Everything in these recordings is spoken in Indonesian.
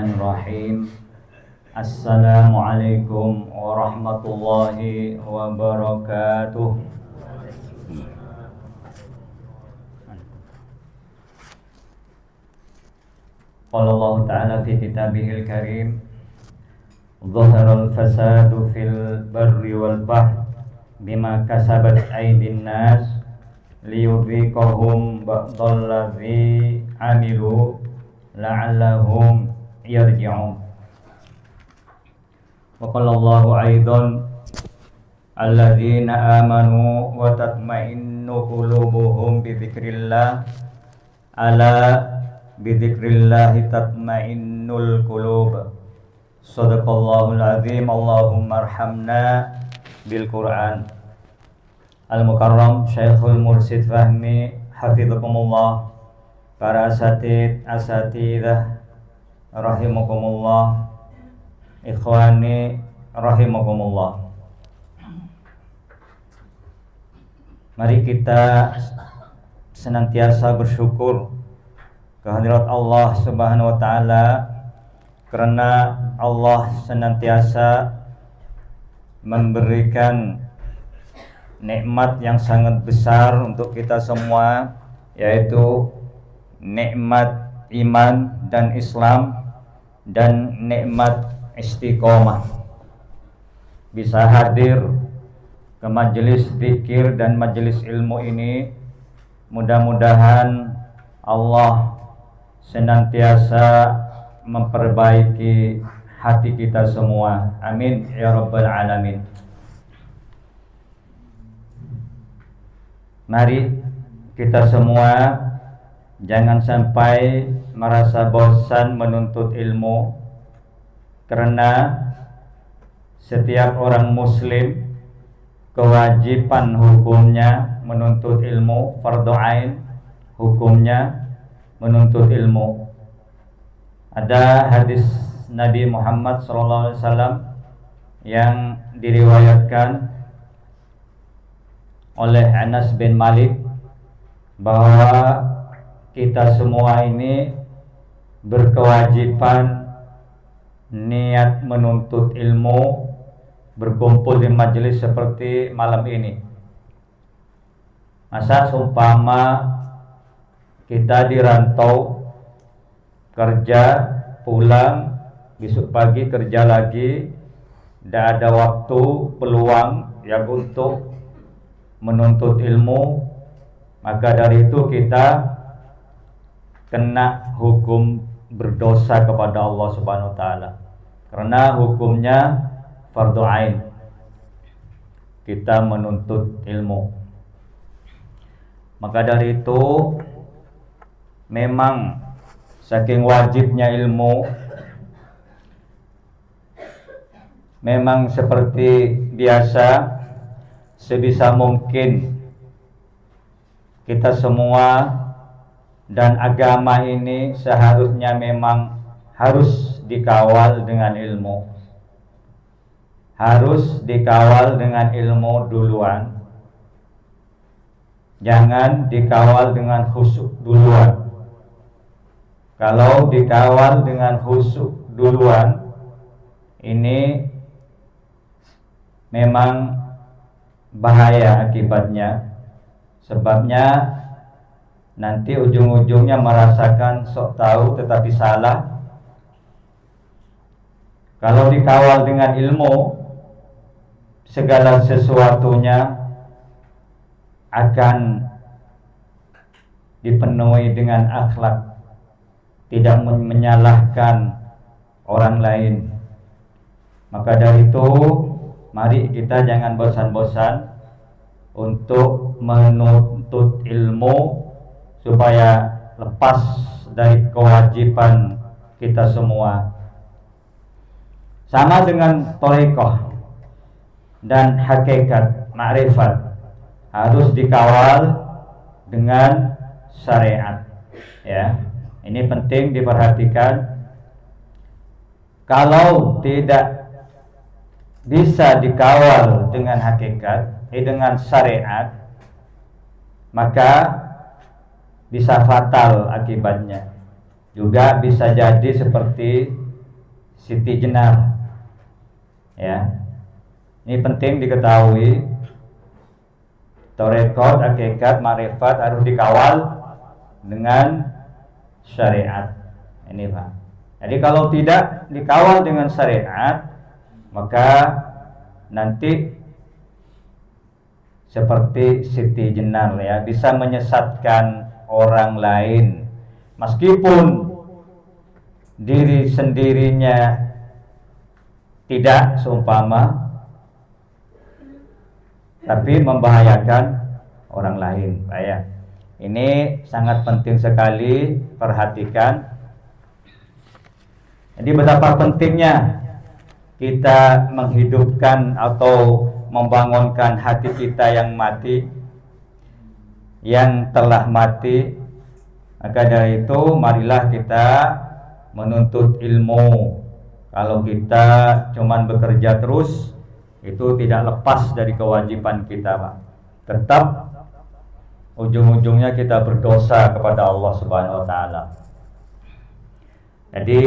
Bismillahirrahmanirrahim. Assalamualaikum warahmatullahi wabarakatuh. Qala Allah Ta'ala fi kitabihil karim, Zaharal fasadu fil barri wal bahr bima kasabat aydin nas liyudhiqahum ba'dalladzi amilu la'allahum yarji'un. Wa qala Allahu aidan alladzina amanu wa tatma'innu qulubuhum bi dzikrillah ala bi dzikrillah tatma'innul qulub. Shadaqallahul azim. Allahumma arhamna bil Qur'an. Al-Mukarram Syekhul Mursid Fahmi hafizakumullah, para asatidzah rahimakumullah, ikhwani rahimakumullah. Mari kita senantiasa bersyukur kehadirat Allah Subhanahu wa taala, karena Allah senantiasa memberikan nikmat yang sangat besar untuk kita semua, yaitu nikmat iman dan Islam dan nikmat istiqomah. Bisa hadir ke majelis zikir dan majelis ilmu ini, mudah-mudahan Allah senantiasa memperbaiki hati kita semua. Amin ya rabbal alamin. Mari kita semua jangan sampai merasa bosan menuntut ilmu, karena setiap orang muslim kewajiban hukumnya menuntut ilmu, fardhu ain hukumnya menuntut ilmu. Ada hadis Nabi Muhammad SAW yang diriwayatkan oleh Anas bin Malik bahwa kita semua ini berkewajiban niat menuntut ilmu, berkumpul di majelis seperti malam ini. Masa seumpama kita di rantau, kerja, pulang, besok pagi kerja lagi, tidak ada waktu, peluang yang untuk menuntut ilmu, maka dari itu kita kena hukum berdosa kepada Allah Subhanahu wa taala, karena hukumnya fardhu ain kita menuntut ilmu. Maka dari itu memang saking wajibnya ilmu, memang seperti biasa, sebisa mungkin kita semua dan agama ini seharusnya memang harus dikawal dengan ilmu. Harus dikawal dengan ilmu duluan. Jangan dikawal dengan khusyuk duluan. Kalau dikawal dengan khusyuk duluan, ini memang bahaya akibatnya. Sebabnya nanti ujung-ujungnya merasakan sok tahu tetapi salah. Kalau dikawal dengan ilmu, segala sesuatunya akan dipenuhi dengan akhlak, tidak menyalahkan orang lain. Maka dari itu, mari kita jangan bosan-bosan untuk menuntut ilmu supaya lepas dari kewajiban kita semua. Sama dengan thariqah dan hakikat ma'rifat, harus dikawal dengan syariat. Ya, ini penting diperhatikan. Kalau tidak bisa dikawal dengan hakikat, dengan syariat, maka bisa fatal akibatnya. Juga bisa jadi seperti Siti Jenar. Ya. Ini penting diketahui. Tarekat, hakikat, makrifat harus dikawal dengan syariat. Ini Pak. Jadi kalau tidak dikawal dengan syariat, maka nanti seperti Siti Jenar ya, bisa menyesatkan orang lain meskipun diri sendirinya tidak seumpama, tapi membahayakan orang lain. Ya. Ini sangat penting sekali, perhatikan. Jadi betapa pentingnya kita menghidupkan atau membangunkan hati kita yang mati, yang telah mati. Maka dari itu marilah kita menuntut ilmu. Kalau kita cuman bekerja terus, itu tidak lepas dari kewajiban kita, Pak. Tetap ujung-ujungnya kita berdosa kepada Allah Subhanahu wa taala. Jadi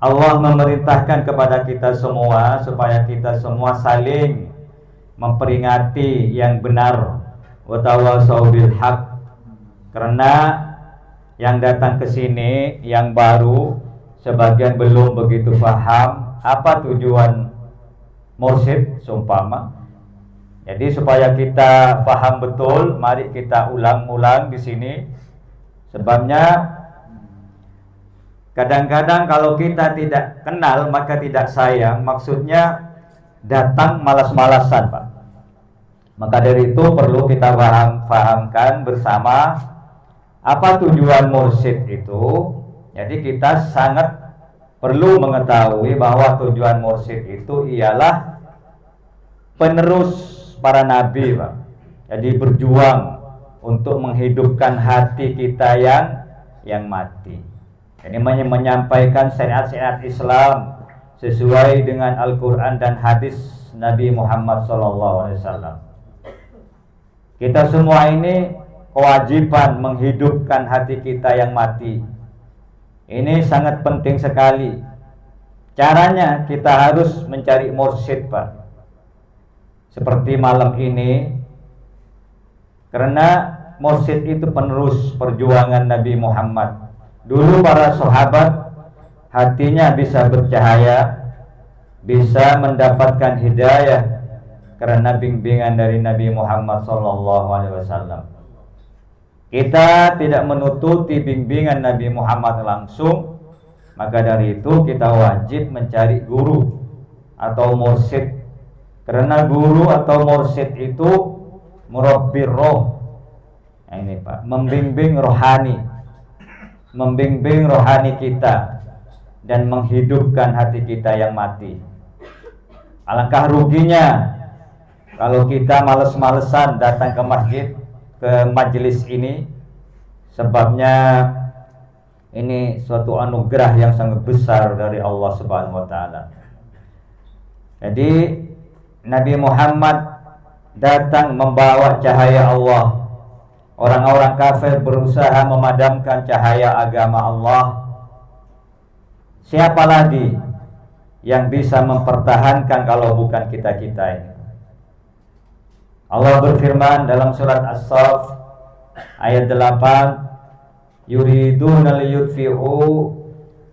Allah memerintahkan kepada kita semua supaya kita semua saling memperingati yang benar, wa tawasau bil haq. Karena yang datang ke sini yang baru, sebagian belum begitu paham apa tujuan mursyid seumpama. Jadi supaya kita paham betul, mari kita ulang-ulang di sini. Sebabnya kadang-kadang kalau kita tidak kenal maka tidak sayang, maksudnya datang malas-malasan, Pak. Maka dari itu perlu kita fahamkan bersama apa tujuan mursyid itu. Jadi kita sangat perlu mengetahui bahwa tujuan mursyid itu ialah penerus para nabi, Pak. Jadi berjuang untuk menghidupkan hati kita yang mati. Ini menyampaikan syariat-syariat Islam sesuai dengan Al-Quran dan hadis Nabi Muhammad SAW. Kita semua ini kewajiban menghidupkan hati kita yang mati. Ini sangat penting sekali. Caranya kita harus mencari mursyid, Pak. Seperti malam ini, karena mursyid itu penerus perjuangan Nabi Muhammad. Dulu para sahabat hatinya bisa bercahaya, bisa mendapatkan hidayah karena bimbingan dari Nabi Muhammad SAW. Kita tidak menutupi bimbingan Nabi Muhammad langsung, maka dari itu kita wajib mencari guru atau mursyid. Karena guru atau mursyid itu murabbir roh. Nah, ini Pak, membimbing rohani, membimbing rohani kita dan menghidupkan hati kita yang mati. Alangkah ruginya kalau kita males-malesan datang ke masjid, ke majelis ini. Sebabnya ini suatu anugerah yang sangat besar dari Allah Subhanahu wa taala. Jadi Nabi Muhammad datang membawa cahaya Allah. Orang-orang kafir berusaha memadamkan cahaya agama Allah. Siapa lagi yang bisa mempertahankan kalau bukan kita-kita ini? Allah berfirman dalam surat As-Saff ayat 8, yuriduna liyutfi'u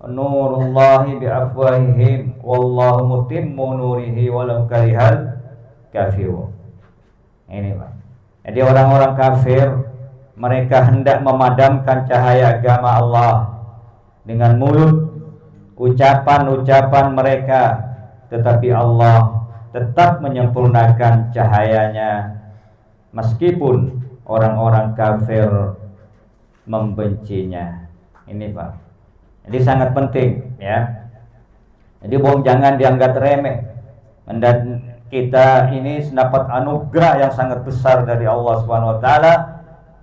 nurullahi bi'afwahihim wallahu mutimmu nurihi walau karihal kafirun. Ini Pak. Jadi orang-orang kafir mereka hendak memadamkan cahaya agama Allah dengan mulut, ucapan-ucapan mereka, tetapi Allah tetap menyempurnakan cahayanya meskipun orang-orang kafir membencinya. Ini Pak. Jadi sangat penting ya. Jadi jangan dianggap remeh. Dan kita ini dapat anugerah yang sangat besar dari Allah Subhanahu wa taala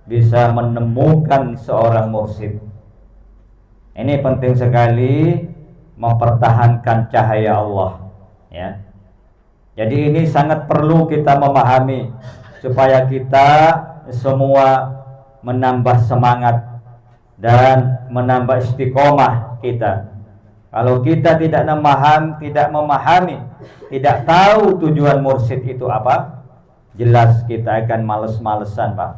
bisa menemukan seorang mursyid. Ini penting sekali mempertahankan cahaya Allah ya. Jadi ini sangat perlu kita memahami supaya kita semua menambah semangat dan menambah istiqomah kita Kalau kita tidak memahami, tidak tahu tujuan mursyid itu apa, jelas kita akan males-malesan, Pak.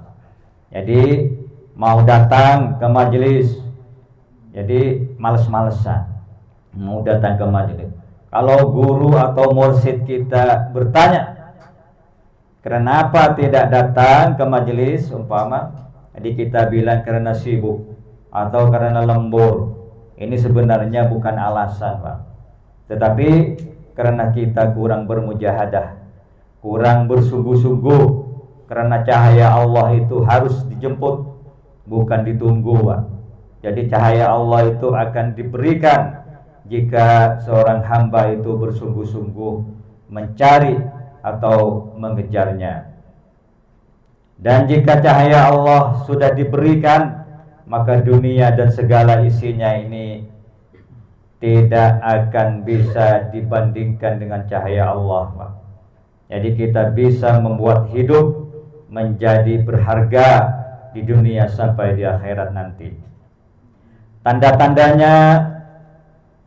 Jadi mau datang ke majelis, jadi males-malesan mau datang ke majelis. Kalau guru atau mursyid kita bertanya, kenapa tidak datang ke majelis, umpama, jadi kita bilang karena sibuk atau karena lembur. Ini sebenarnya bukan alasan, Pak. Tetapi karena kita kurang bermujahadah, kurang bersungguh-sungguh. Karena cahaya Allah itu harus dijemput, bukan ditunggu, Pak. Jadi cahaya Allah itu akan diberikan jika seorang hamba itu bersungguh-sungguh mencari atau mengejarnya. Dan jika cahaya Allah sudah diberikan, maka dunia dan segala isinya ini tidak akan bisa dibandingkan dengan cahaya Allah, Pak. Jadi kita bisa membuat hidup menjadi berharga di dunia sampai di akhirat nanti. Tanda-tandanya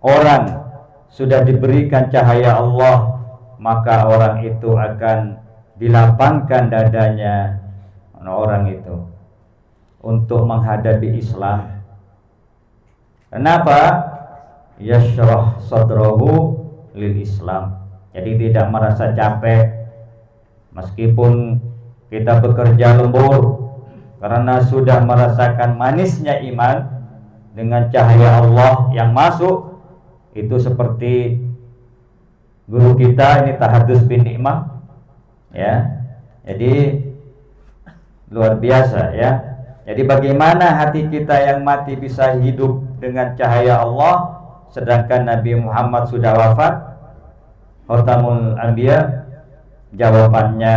orang sudah diberikan cahaya Allah, maka orang itu akan dilapangkan dadanya orang itu untuk menghadapi Islam. Kenapa? Yashrah sadrahu lil Islam. Jadi tidak merasa capek meskipun kita bekerja lembur, karena sudah merasakan manisnya iman dengan cahaya Allah yang masuk. Itu seperti guru kita ini Tahadus bin Ni'mah, ya. Jadi luar biasa, ya. Jadi bagaimana hati kita yang mati bisa hidup dengan cahaya Allah, sedangkan Nabi Muhammad sudah wafat, Khatamul Anbiya? Jawabannya,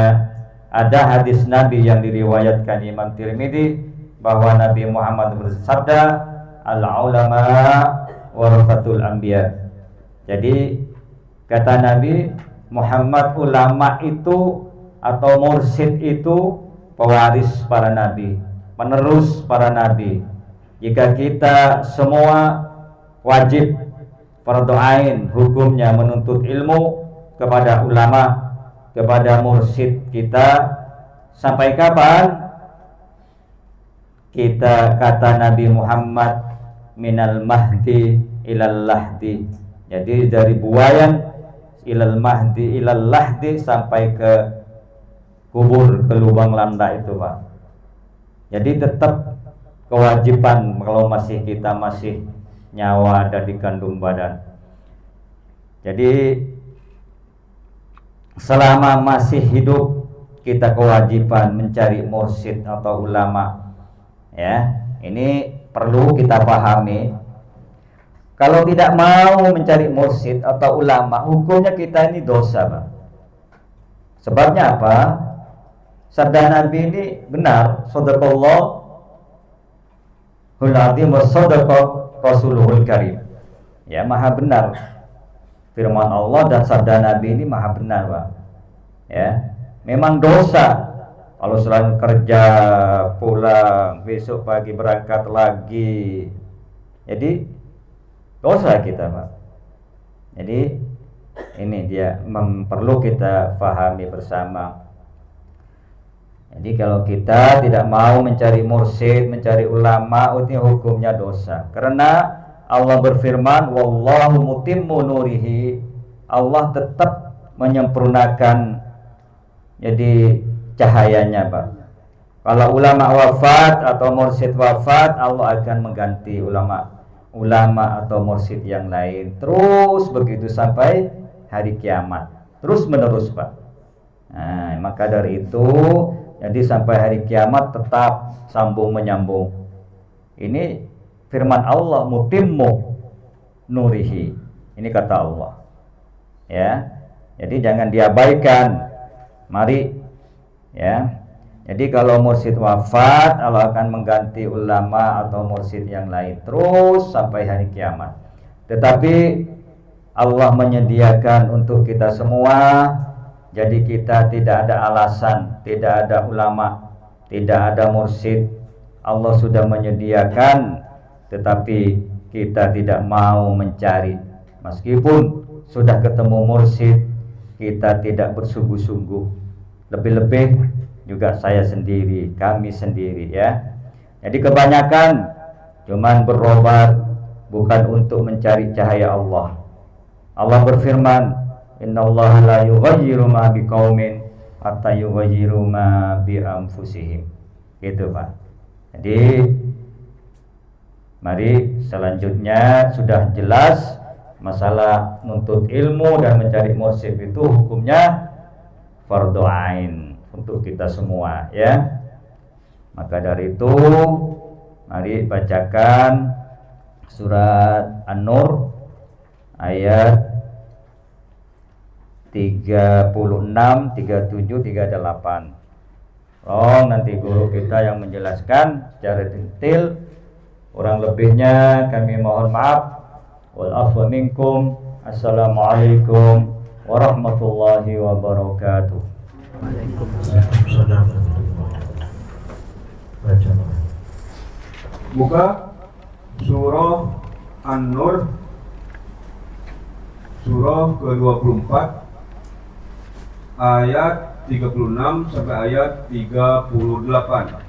ada hadis Nabi yang diriwayatkan Imam Tirmidzi bahwa Nabi Muhammad bersabda, al-ulama warasatul anbiya. Jadi kata Nabi Muhammad, ulama itu atau mursyid itu pewaris para nabi, penerus para nabi. Jika kita semua wajib fardhu ain hukumnya menuntut ilmu kepada ulama, kepada mursyid kita, sampai kapan? Kita, kata Nabi Muhammad, minal mahdi ilal lahdi. Jadi dari buayan ilal mahdi ilal lahdi, sampai ke kubur, ke lubang landa itu, Pak. Jadi tetap kewajiban kalau kita masih nyawa ada di kandung badan. Jadi selama masih hidup kita kewajiban mencari mursyid atau ulama, ya. Ini perlu kita pahami. Kalau tidak mau mencari mursyid atau ulama, hukumnya kita ini dosa, Pak. Sebabnya apa? Sabda Nabi ini benar, sadaqallahul azim wa sadaqa rasuluhul karim. Ya, maha benar firman Allah dan sabda Nabi ini maha benar, Pak. Ya, memang dosa kalau selain kerja pulang, besok pagi berangkat lagi. Jadi dosa kita, Pak. Jadi ini dia perlu kita pahami bersama. Jadi kalau kita tidak mau mencari mursyid, mencari ulama, itu hukumnya dosa. Karena Allah berfirman, wallahu mutimmu nurihi. Allah tetap menyempurnakan jadi cahayanya, Pak. Kalau ulama wafat atau mursyid wafat, Allah akan mengganti ulama atau mursyid yang lain. Terus begitu sampai hari kiamat. Terus menerus, Pak. Nah, maka dari itu, jadi sampai hari kiamat tetap sambung menyambung. Ini firman Allah, mutimmu nurihi. Ini kata Allah. Ya. Jadi jangan diabaikan. Mari, ya. Jadi kalau mursyid wafat, Allah akan mengganti ulama atau mursyid yang lain terus sampai hari kiamat. Tetapi Allah menyediakan untuk kita semua. Jadi kita tidak ada alasan, tidak ada ulama, tidak ada mursyid. Allah sudah menyediakan, tetapi kita tidak mau mencari. Meskipun sudah ketemu mursyid, kita tidak bersungguh-sungguh. Lebih-lebih juga saya sendiri, kami sendiri ya. Jadi kebanyakan cuman berobat bukan untuk mencari cahaya Allah. Allah berfirman, innallaha la yughayyiru ma biqaumin hatta yughayyiru ma bi anfusihim. Gitu, Pak. Jadi mari selanjutnya sudah jelas masalah nuntut ilmu dan mencari mursyid itu hukumnya fardhu ain untuk kita semua ya. Maka dari itu mari bacakan surat An-Nur ayat 36, 37, 38. Nanti guru kita yang menjelaskan secara detail. Kurang lebihnya kami mohon maaf. Wal afwa minkum. Assalamualaikum warahmatullahi wabarakatuh. Waalaikumsalam. Baca. Buka surah An-Nur, surah ke-24 ayat 36 sampai ayat 38.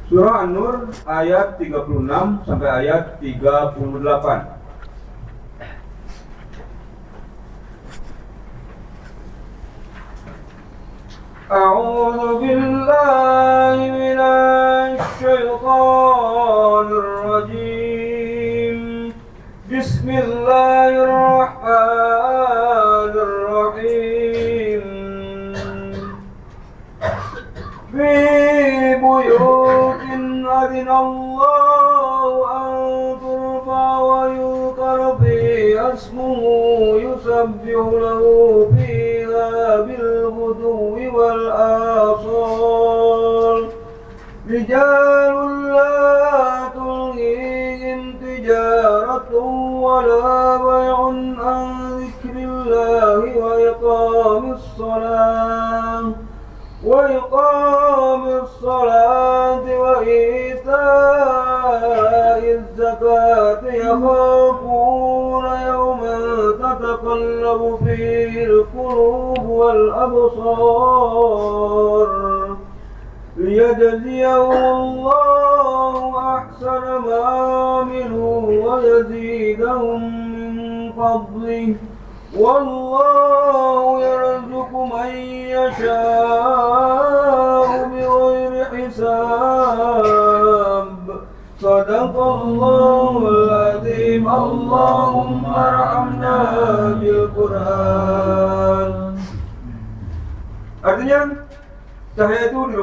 Surah An-Nur ayat 36 sampai ayat 38. أعوذ بالله من الشيطان الرجيم بسم الله الرحمن الرحيم في بيوت أذن الله أن ترفع ويذكر فيها اسمه يسبح له فيها بالغدو والآصال رجال لا تلهيهم تجارة ولا بيع عن ذكر الله وإقام الصلاة وإيتاء الزكاة يخافون يوما تتقلب فيه القلوب والأبصار ليجزيهم الله أحسن ما عملوا ويزيدهم من فضله والله يرزق من يشاء بغير حساب صدق الله العظيم اللهم ارحمنا بالقرآن. Artinya cahaya itu di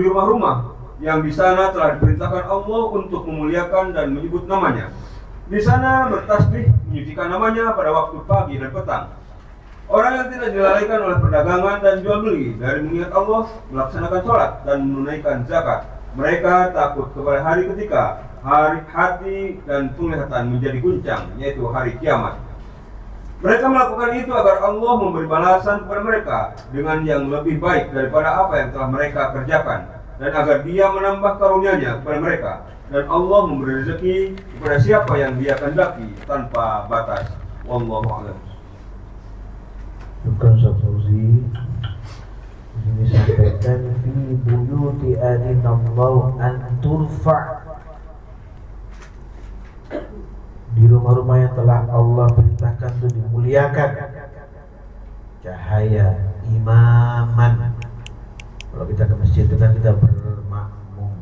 rumah-rumah yang di sana telah diperintahkan Allah untuk memuliakan dan menyebut namanya. Di sana bertasbih menyucikan namanya pada waktu pagi dan petang. Orang yang tidak dilalaikan oleh perdagangan dan jual beli dari mengingat Allah, melaksanakan sholat dan menunaikan zakat. Mereka takut kepada hari ketika hari hati dan penglihatan menjadi guncang, yaitu hari kiamat. Mereka melakukan itu agar Allah memberi balasan kepada mereka dengan yang lebih baik daripada apa yang telah mereka kerjakan, dan agar Dia menambah karunia-Nya kepada mereka. Dan Allah memberi rezeki kepada siapa yang Dia kehendaki tanpa batas. Wallahu a'lam. Bukan Fauzi ini sampaikan fi buyuti adinallahu an turfa, di rumah-rumah yang telah Allah perintahkan untuk dimuliakan. Cahaya imaman. Kalau kita ke masjid itu kan kita bermakmum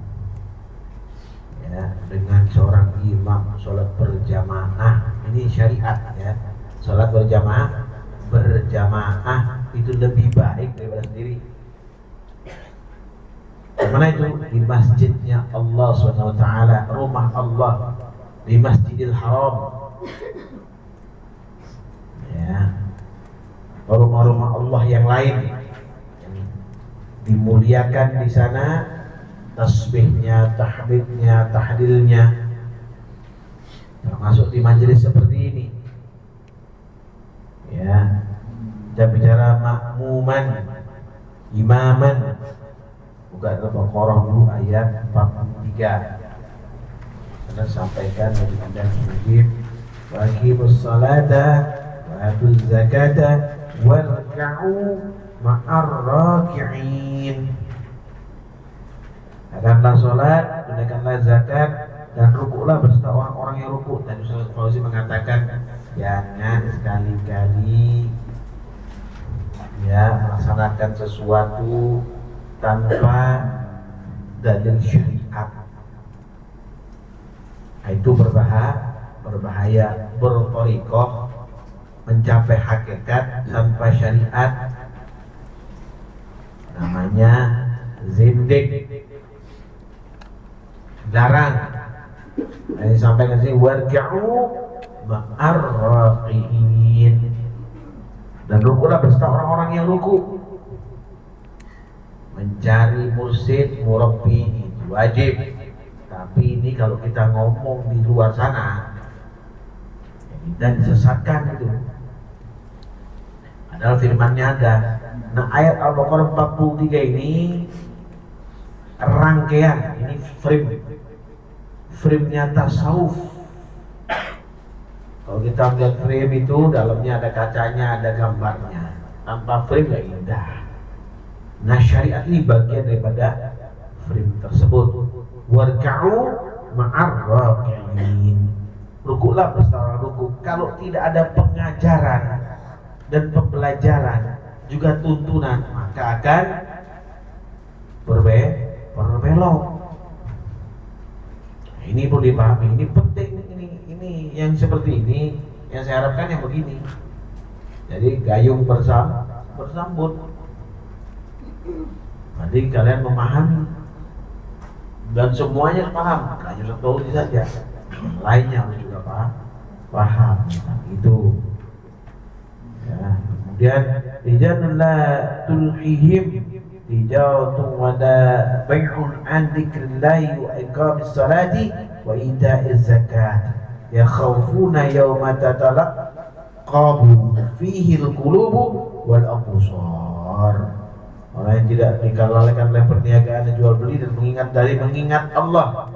ya, dengan seorang imam sholat berjamaah. Ini syariat ya. Sholat berjamaah itu lebih baik daripada sendiri. Mana itu? Di masjidnya Allah SWT, rumah Allah, di Masjidil Haram ya. Rumah-rumah Allah yang lain yang dimuliakan di sana, tasbihnya, tahmidnya, tahlilnya, termasuk di majelis seperti ini ya. Kita bicara makmuman, imaman. Buka Al-Baqarah dulu ayat 43. Karena sampaikan dari Anda Muslim, wa aqimus salata wa atuz zakata warka'u ma'ar raki'in. Tunaikanlah salat, tunaikanlah zakat, dan rukuklah beserta orang-orang yang rukuk. Dan Ustaz Fauzi mengatakan jangan sekali-kali melaksanakan sesuatu tanpa dalil syariat. Itu berbahaya berthariqah mencapai hakikat tanpa syariat, namanya zindik. Larang. Ini sampai ke sini warka'u ma'ar raqiin. Dan rukuklah beserta orang-orang yang ruku. Mencari mursyid, murabbi itu wajib. Tapi ini kalau kita ngomong di luar sana, kita disesatkan itu. Padahal firmannya ada. Nah, ayat Al-Baqarah 43 ini rangkaian, ini frame-nya tasawuf. Kalau kita lihat frame itu dalamnya ada kacanya, ada gambarnya. Tanpa frame gak indah. Nah, syariat ini bagian daripada frame tersebut. Warka'u ma'ar raki'in. Rukuklah bersama rukuk. Kalau tidak ada pengajaran dan pembelajaran juga tuntunan, maka akan berbelok. Ini perlu dipahami, ini penting, ini yang seperti ini yang saya harapkan yang begini. Jadi gayung bersambut. Nanti kalian memahami dan semuanya paham, hanya satu saja. Yang lainnya harus juga paham. Itu. Ya, kemudian rijalun la tulhihim tijaratun wala bai'un an dzikrillahi wa iqamis salati wa ita'iz zakat yakhafuna yawma tatalaqabu fihi al-qulubu wal absar. Orang yang tidak dikalahkan oleh perniagaan dan jual beli dan mengingat Allah,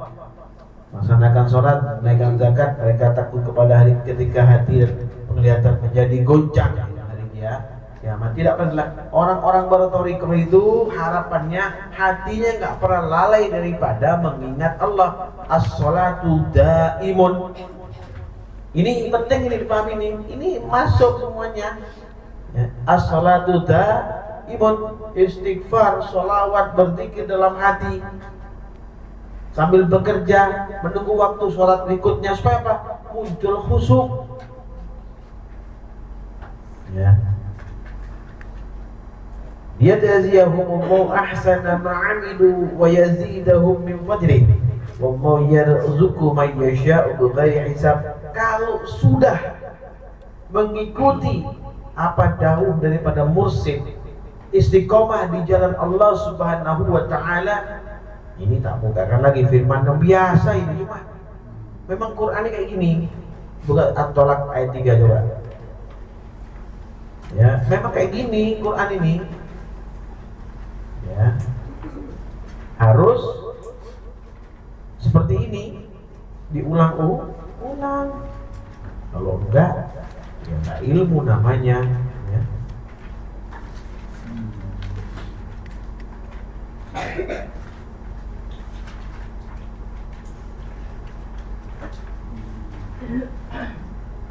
melaksanakan sholat, menaikkan zakat, mereka takut kepada hari ketika hati dan penglihatan menjadi goncang hari dia kiamat. Tidak pernah orang-orang berthariqah itu harapannya hatinya nggak pernah lalai daripada mengingat Allah. As-sholatu daimun. Ini penting, ini dipahami nih. Ini masuk semuanya. Ya. As-sholatu daimun, istighfar, sholawat, berzikir dalam hati sambil bekerja, menunggu waktu sholat berikutnya supaya apa? Muncul khusyuk. Ya. Liyajziyahumullahu ahsana ma 'amilu wa yazidahum min fadlihi. Wallahu yarzuqu man yasha'u bighairi hisab. Kalau sudah mengikuti apa dawuh daripada mursyid, istiqomah di jalan Allah Subhanahu wa taala, ini tak bukakan lagi firman yang biasa ini, cuma memang Quran ini kayak gini. Buka At-Tolak ayat 3 coba. Ya, memang kayak gini Quran ini. Ya. Harus seperti ini, diulang-ulang. Kalau enggak, ya enggak ilmu namanya, ya.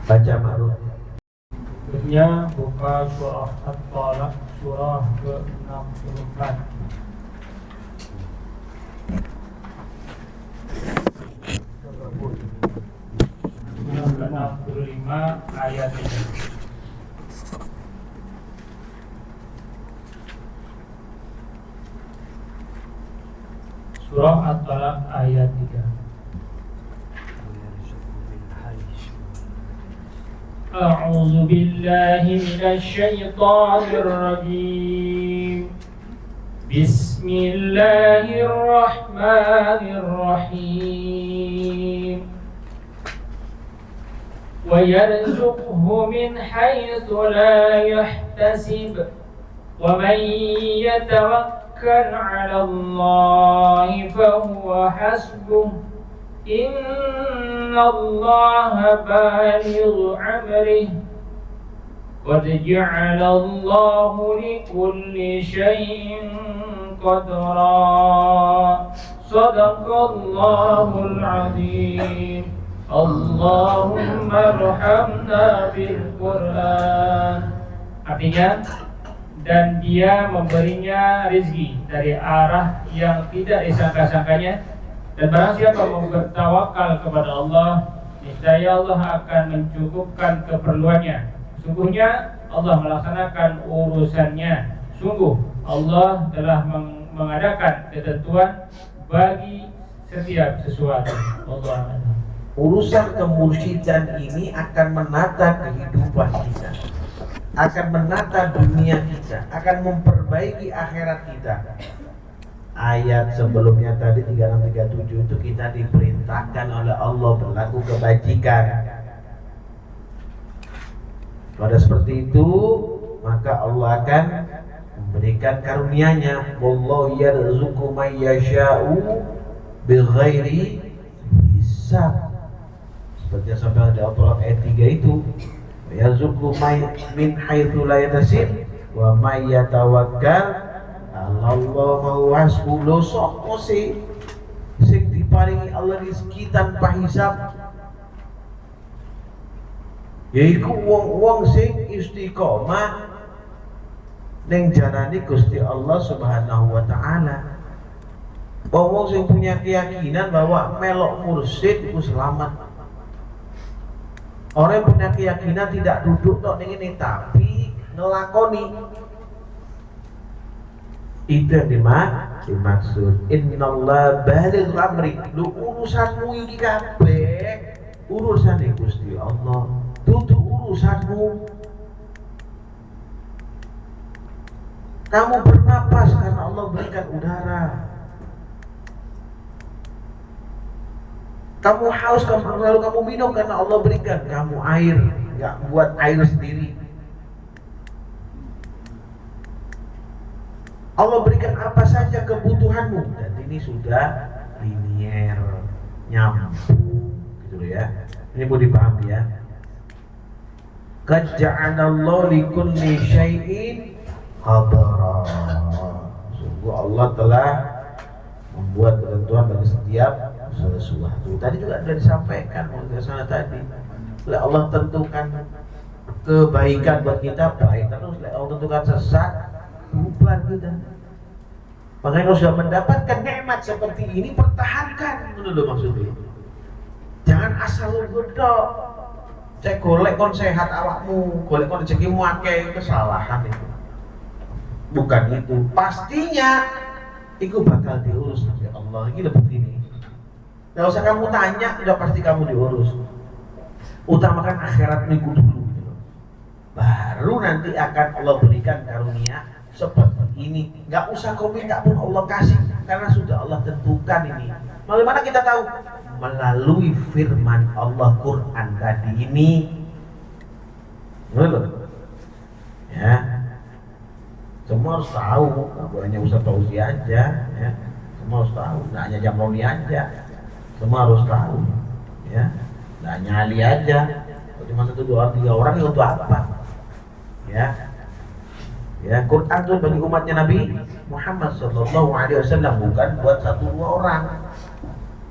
Baca Ma'ruf. Berikutnya buka surah At-Talaq, surah ke-64. Surah ke-65 ayat 3. Surah At-Talaq ayat 3. أعوذ بالله من الشيطان الرجيم. بسم الله الرحمن الرحيم. ويرزقه من حيث لا يحتسب ومن يتوكل على الله فهو حسبه إن الله بالغ أمره قد جعل الله لكل شيء قدرا صدق الله العظيم اللهم ارحمنا بالقرآن. Artinya, dan dia memberinya rezeki dari arah yang tidak disangka-sangkanya, dan barang siapa mau bertawakal kepada Allah, niscaya Allah akan mencukupkan keperluannya. Sungguhnya Allah melaksanakan urusannya. Sungguh Allah telah mengadakan ketentuan bagi setiap sesuatu. Allah. Urusan kemursyidhan ini akan menata kehidupan kita, akan menata dunia kita, akan memperbaiki akhirat kita. Ayat sebelumnya tadi 3637 itu kita diperintahkan oleh Allah berlaku kebajikan. Pada seperti itu, maka Allah akan memberikan karunia-Nya. Wallahu yarzuqu may yasha'u bighairi hisab. Seperti yang sampai di Al-Qur'an ayat 3 itu, yarzuqu may min haitsu la yahtasib wa may yatawakkal 'ala Allah fa huwa hasbuh. Lho sapa sih sing diparingi Allah rezeki tanpa hisab? Yaiku wong-wong sing istiqomah ning jarane Gusti Allah Subhanahu wa taala. Wong sing punya keyakinan bahwa melok mursyid itu selamat. Orang yang punya keyakinan tidak duduk tok ning ngene tapi ngelakoni. Itu yang dimaksud innallaha baligh amri. Lu urusanmu iki kabeh urusane Gusti Allah. Tutup urusanmu. Kamu bernapas karena Allah berikan udara. Kamu haus, lalu kamu minum karena Allah berikan kamu air. Nggak buat air sendiri. Allah berikan apa saja kebutuhanmu, dan ini sudah linier, nyambung, gitu ya. Ini mau dipahami ya. Qad ja'alallahu likulli syai'in qadara. Sungguh Allah telah membuat ketentuan bagi setiap sesuatu. Tadi juga sudah disampaikan oleh sana tadi. Oleh Allah tentukan kebaikan buat kita baik, terus oleh Allah tentukan sesat bubar kita. Makanya kalau sudah mendapatkan nikmat seperti ini, pertahankan. Itu loh maksudnya. Jangan asal lu gedok. Cek golek kon sehat awakmu, golek kon rezekimu akeh, kesalahan itu. Bukan itu. Pastinya itu bakal diurus oleh Allah. Ini lebih ini. Gak usah kamu tanya, udah pasti kamu diurus. Utamakan akhirat minggu dulu gitu. Baru nanti akan Allah berikan karunia seperti ini. Gak usah kau minta pun Allah kasih, karena sudah Allah tentukan ini. Melalui mana kita tahu? Melalui firman Allah Quran tadi ini. Ya, semua harus tahu. Gak hanya Ustaz Fauzi aja, ya. Semua harus tahu. Gak hanya Jamroni aja. Semua harus tahu, ya. Gak hanya Ali aja. Cuma 1, 2, 3 orang itu untuk apa? Ya. Ya, Quran itu bagi umatnya Nabi Muhammad SAW, bukan buat 1, 2 orang.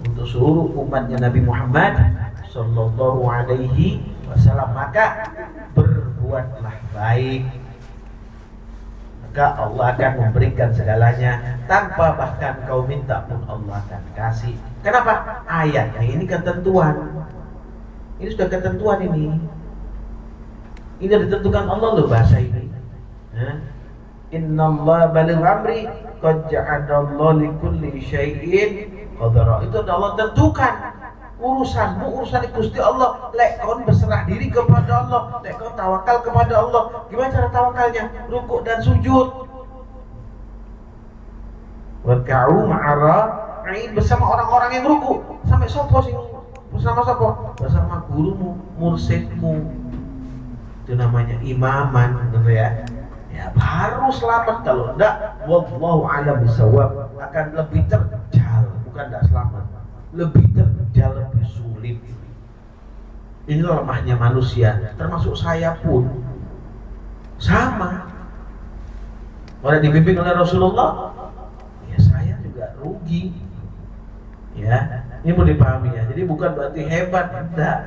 Untuk seluruh umatnya Nabi Muhammad SAW. Maka berbuatlah baik, maka Allah akan memberikan segalanya tanpa bahkan kau minta pun Allah akan kasih. Kenapa? Ayatnya ini ketentuan. Ini sudah ketentuan ini. Ini ditentukan Allah loh bahasa ini. Innallaha baligh amri qad ja'alallahu likulli syai'in qadara. Itu Allah tentukan urusanmu, urusan Gusti Allah. Lek kon berserah diri kepada Allah, lek kon tawakal kepada Allah. Gimana cara tawakalnya? Rukuk dan sujud. Wa ka'u ma'ara bersama orang-orang yang rukuk. Sampai sopo sing Bersama siapa? Bersama gurumu, mursyidmu. Itu namanya imaman, gitu ya. Ya baru selamat, kalau enggak wallahu a'lam bishawab, akan lebih terjal, bukan enggak selamat. Lebih terjal, lebih sulit. Ini lemahnya manusia, termasuk saya pun sama. Orang dibimbing oleh Rasulullah, ya saya juga rugi. Ya, ini mau dipahami ya. Jadi bukan berarti hebat, enggak.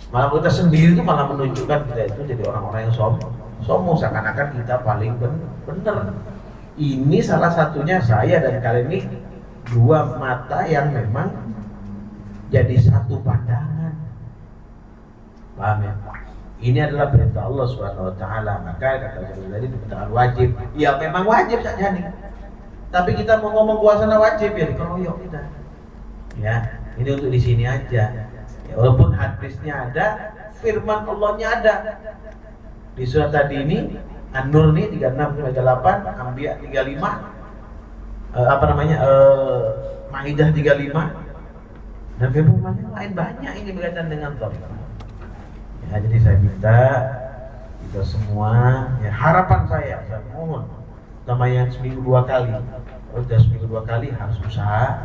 Malah kita sendiri itu malah menunjukkan kita itu jadi orang-orang yang sombong, seakan-akan kita paling benar. Ini salah satunya saya dan kalian ini dua mata yang memang jadi satu pandangan. Paham ya? Ini adalah perintah Allah Subhanahu wa taala. Maka kata tadi itu perintah wajib. Ya memang wajib saja nih. Tapi kita mau ngomong puasana wajib ya dikeroyok kita. Ya, ini untuk di sini aja. Ya, walaupun hadisnya ada, firman Allahnya ada. Di surat tadi ini An-Nur nih 36-38, Anbiya 35, Maidah 35, dan firman yang lain banyak ini berkaitan dengan tauhid. Ya, jadi saya minta kita semua, ya harapan saya mohon, sama yang seminggu 2 kali, udah seminggu 2 kali harus usaha.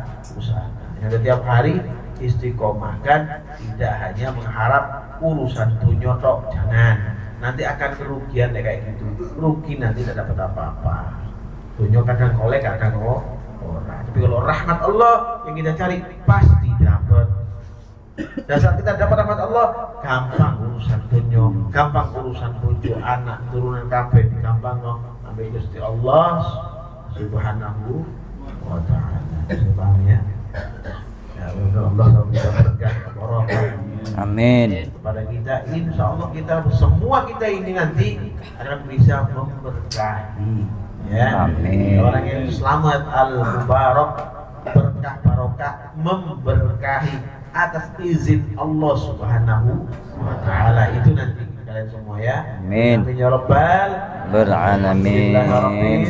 Yang tiap hari istiqomahkan, tidak hanya mengharap urusan dunia tok, jangan. Nanti akan kerugian kayak gitu. Rugi nanti tidak dapat apa-apa. Dunia kadang oleh, kadang orang. Tapi kalau rahmat Allah yang kita cari pasti dapat. Dan saat kita dapat rahmat Allah, gampang urusan dunia, gampang urusan bojo, anak, turunan kabeh, gampang ambil Gusti Allah Subhanahu wa taala. Paham ya? Ya, Allah kita berkah barokah. Amin. Kepada kita, insya Allah semua kita ini nanti akan bisa memberkahi. Ya. Amin. Orang yang selamat al-mubarak, berkah barokah, memberkahi atas izin Allah Subhanahu wa taala. Itu nanti kalian semua ya. Amin. Amin ya rabbal beralamin. alamin.